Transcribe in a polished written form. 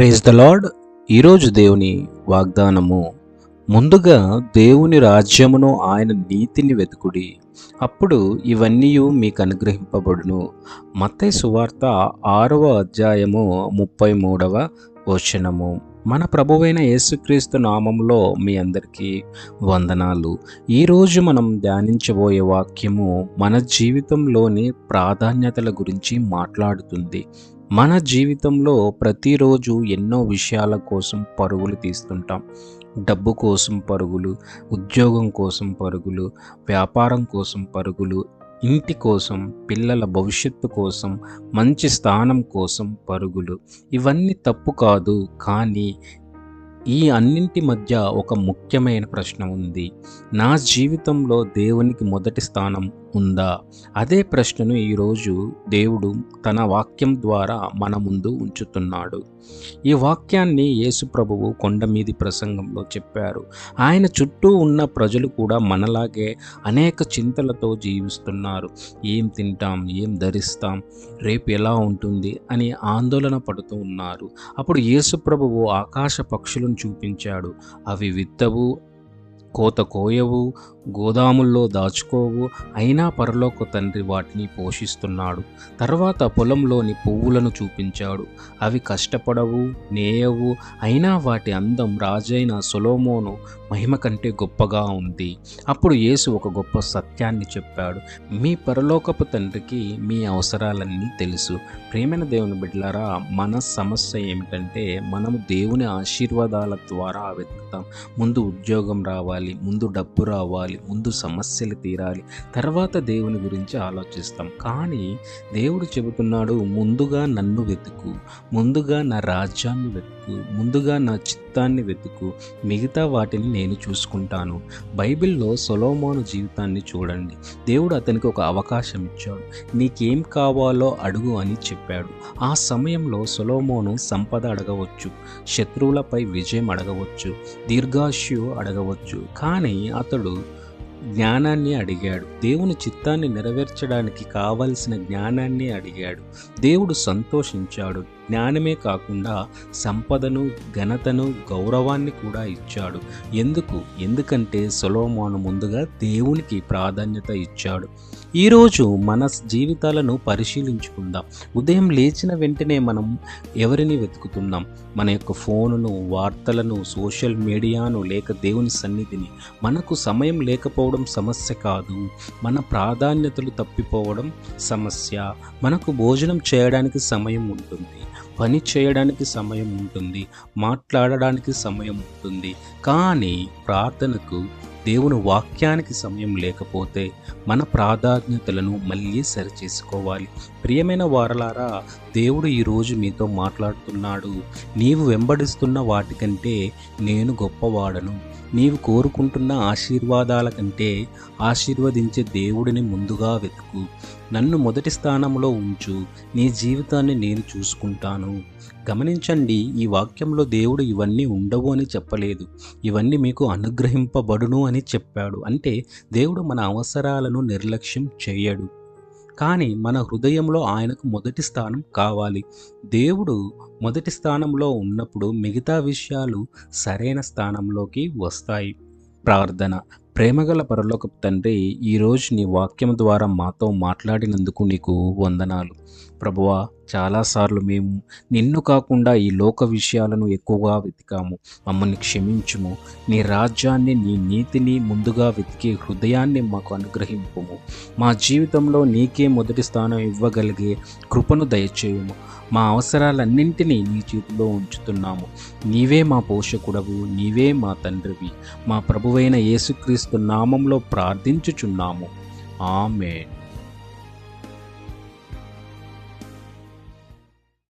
Praise the lord. ఈరోజు దేవుని వాగ్దానము, ముందుగా దేవుని రాజ్యమును ఆయన నీతిని వెతుకుడి, అప్పుడు ఇవన్నీ మీకు అనుగ్రహింపబడును. మత్తయి సువార్త 6వ అధ్యాయము 33వ వచనము. మన ప్రభువైన యేసుక్రీస్తు నామంలో మీ అందరికీ వందనాలు. ఈరోజు మనం ధ్యానించబోయే వాక్యము మన జీవితంలోని ప్రాధాన్యతల గురించి మాట్లాడుతుంది. మన జీవితంలో ప్రతిరోజు ఎన్నో విషయాల కోసం పరుగులు తీస్తుంటాం. డబ్బు కోసం పరుగులు, ఉద్యోగం కోసం పరుగులు, వ్యాపారం కోసం పరుగులు, ఇంటి కోసం, పిల్లల భవిష్యత్తు కోసం, మంచి స్థానం కోసం పరుగులు. ఇవన్నీ తప్పు కాదు, కానీ ఈ అన్నింటి మధ్య ఒక ముఖ్యమైన ప్రశ్న ఉంది. నా జీవితంలో దేవునికి మొదటి స్థానం ఉందా? అదే ప్రశ్నను ఈరోజు దేవుడు తన వాక్యం ద్వారా మన ముందు ఉంచుతున్నాడు. ఈ వాక్యాన్ని యేసు ప్రభువు కొండ మీది ప్రసంగంలో చెప్పారు. ఆయన చుట్టూ ఉన్న ప్రజలు కూడా మనలాగే అనేక చింతలతో జీవిస్తున్నారు. ఏం తింటాం, ఏం ధరిస్తాం, రేపు ఎలా ఉంటుంది అని ఆందోళన పడుతూ ఉన్నారు. అప్పుడు యేసు ప్రభువు ఆకాశ పక్షులను చూపించాడు. అవి విత్తవు, కోత కోయవు, గోదాముల్లో దాచుకోవు, అయినా పరలోక తండ్రి వాటిని పోషిస్తున్నాడు. తర్వాత పొలంలోని పువ్వులను చూపించాడు. అవి కష్టపడవు, నేయవు, అయినా వాటి అందం రాజైన సొలొమోను మహిమ కంటే గొప్పగా ఉంది. అప్పుడు యేసు ఒక గొప్ప సత్యాన్ని చెప్పాడు. మీ పరలోకపు తండ్రికి మీ అవసరాలన్నీ తెలుసు. ప్రియమైన దేవుని బిడ్డలారా, మన సమస్య ఏమిటంటే మనము దేవుని ఆశీర్వాదాల ద్వారా వెతుకుతాం. ముందు ఉద్యోగం రావాలి, ముందు డబ్బు రావాలి, ముందు సమస్యలు తీరాలి, తర్వాత దేవుని గురించి ఆలోచిస్తాం. కానీ దేవుడు చెబుతున్నాడు, ముందుగా నన్ను వెతుకు, ముందుగా నా రాజ్యాన్ని వెతుకు, ముందుగా నా చిత్తాన్ని వెతుకు, మిగతా వాటిని నేను చూసుకుంటాను. బైబిల్లో సొలొమోను జీవితాన్ని చూడండి. దేవుడు అతనికి ఒక అవకాశం ఇచ్చాడు. నీకేం కావాలో అడుగు అని చెప్పాడు. ఆ సమయంలో సొలొమోను సంపద అడగవచ్చు, శత్రువులపై విజయం అడగవచ్చు, దీర్ఘాయుష్యు అడగవచ్చు, కానీ అతడు జ్ఞానాన్ని అడిగాడు. దేవుని చిత్తాన్ని నెరవేర్చడానికి కావలసిన జ్ఞానాన్ని అడిగాడు. దేవుడు సంతోషించాడు. జ్ఞానమే కాకుండా సంపదను, ఘనతను, గౌరవాన్ని కూడా ఇచ్చాడు. ఎందుకంటే సొలొమోను ముందుగా దేవునికి ప్రాధాన్యత ఇచ్చాడు. ఈరోజు మన జీవితాలను పరిశీలించుకుందాం. ఉదయం లేచిన వెంటనే మనం ఎవరిని వెతుకుతున్నాం? మన యొక్క ఫోనును, వార్తలను, సోషల్ మీడియాను, లేక దేవుని సన్నిధిని? మనకు సమయం లేకపోవడం సమస్య కాదు, మన ప్రాధాన్యతలు తప్పిపోవడం సమస్య. మనకు భోజనం చేయడానికి సమయం ఉంటుంది, పని చేయడానికి సమయం ఉంటుంది, మాట్లాడడానికి సమయం ఉంటుంది, కానీ ప్రార్థనకు, దేవుని వాక్యానికి సమయం లేకపోతే మన ప్రాధాన్యతలను మళ్ళీ సరిచేసుకోవాలి. ప్రియమైన వారలారా, దేవుడు ఈరోజు మీతో మాట్లాడుతున్నాడు. నీవు వెంబడిస్తున్న వాటికంటే నేను గొప్పవాడను. నీవు కోరుకుంటున్న ఆశీర్వాదాల కంటే ఆశీర్వదించే దేవుడిని ముందుగా వెతుకు. నన్ను మొదటి స్థానంలో ఉంచు, నీ జీవితాన్ని నేను చూసుకుంటాను. గమనించండి, ఈ వాక్యంలో దేవుడు ఇవన్నీ ఉండవు అని చెప్పలేదు, ఇవన్నీ మీకు అనుగ్రహింపబడును అని చెప్పాడు. అంటే దేవుడు మన అవసరాలను నిర్లక్ష్యం చేయడు, కానీ మన హృదయంలో ఆయనకు మొదటి స్థానం కావాలి. దేవుడు మొదటి స్థానంలో ఉన్నప్పుడు మిగతా విషయాలు సరైన స్థానంలోకి వస్తాయి. ప్రార్థన. ప్రేమగల పరలోకపు తండ్రి, ఈరోజు నీ వాక్యం ద్వారా మాతో మాట్లాడినందుకు నీకు వందనాలు. ప్రభువా, చాలాసార్లు మేము నిన్ను కాకుండా ఈ లోక విషయాలను ఎక్కువగా వెతికాము. మమ్మల్ని క్షమించుము. నీ రాజ్యాన్ని, నీ నీతిని ముందుగా వెతికే హృదయాన్ని మాకు అనుగ్రహింపుము. మా జీవితంలో నీకే మొదటి స్థానం ఇవ్వగలిగే కృపను దయచేయము. మా అవసరాలన్నింటినీ నీ చేతిలో ఉంచుతున్నాము. నీవే మా పోషకుడవు, నీవే మా తండ్రివి. మా ప్రభువైన యేసుక్రీస్తు నామంలో ప్రార్థించుచున్నాము. ఆమేన్.